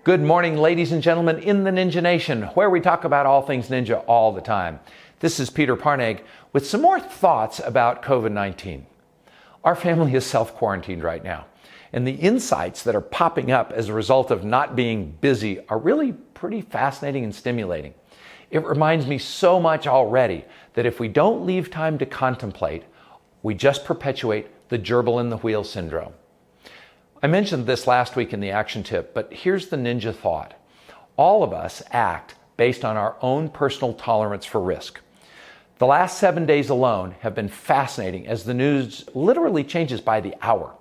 Good morning, ladies and gentlemen in the Ninja Nation, where we talk about all things ninja all the time. This is Peter Parnag with some more thoughts about COVID-19. Our family is self-quarantined right now, and the insights that are popping up as a result of not being busy are really pretty fascinating and stimulating. It reminds me so much already that if we don't leave time to contemplate, we just perpetuate the gerbil in the wheel syndrome. I mentioned this last week in the action tip, but here's the ninja thought. All of us act based on our own personal tolerance for risk. The last 7 days alone have been fascinating as the news literally changes by the hour.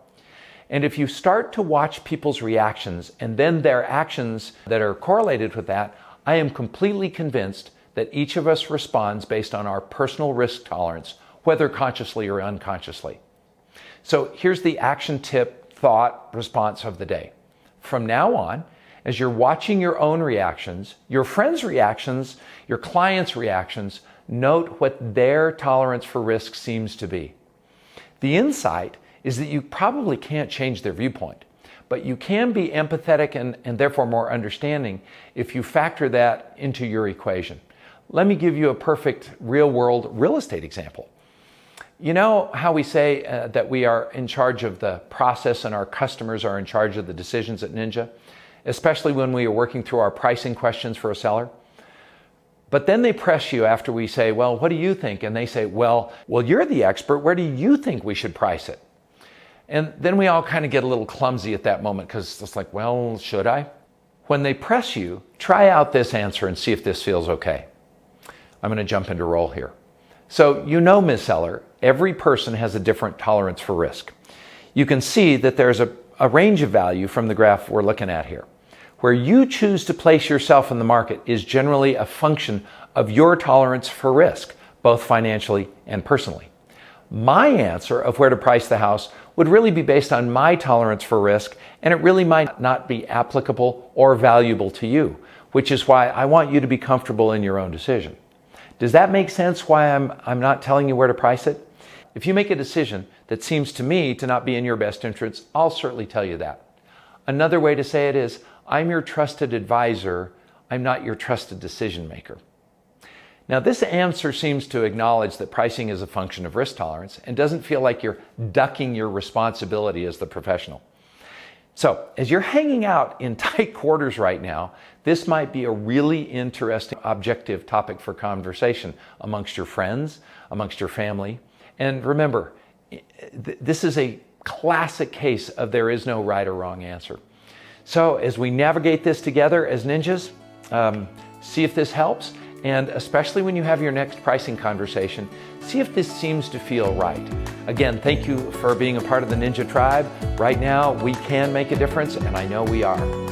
And if you start to watch people's reactions and then their actions that are correlated with that, I am completely convinced that each of us responds based on our personal risk tolerance, whether consciously or unconsciously. So here's the action tip thought response of the day. From now on, as you're watching your own reactions, your friends' reactions, your clients' reactions, note what their tolerance for risk seems to be. The insight is that you probably can't change their viewpoint, but you can be empathetic and therefore more understanding if you factor that into your equation. Let me give you a perfect real-world real estate example. You know how we say that we are in charge of the process and our customers are in charge of the decisions at Ninja, especially when we are working through our pricing questions for a seller? But then they press you after we say, well, what do you think? And they say, well, you're the expert. Where do you think we should price it? And then we all kind of get a little clumsy at that moment because it's like, well, should I? When they press you, try out this answer and see if this feels okay. I'm going to jump into role here. So you know, Ms. Seller, every person has a different tolerance for risk. You can see that there's a range of value from the graph we're looking at here. Where you choose to place yourself in the market is generally a function of your tolerance for risk, both financially and personally. My answer of where to price the house would really be based on my tolerance for risk, and it really might not be applicable or valuable to you, which is why I want you to be comfortable in your own decision. Does that make sense why I'm not telling you where to price it? If you make a decision that seems to me to not be in your best interest, I'll certainly tell you that. Another way to say it is, I'm your trusted advisor, I'm not your trusted decision maker. Now, this answer seems to acknowledge that pricing is a function of risk tolerance and doesn't feel like you're ducking your responsibility as the professional. So, as you're hanging out in tight quarters right now, this might be a really interesting objective topic for conversation amongst your friends, amongst your family. And remember, this is a classic case of there is no right or wrong answer. So, as we navigate this together as ninjas, see if this helps. And especially when you have your next pricing conversation, see if this seems to feel right. Again, thank you for being a part of the Ninja Tribe. Right now, we can make a difference, and I know we are.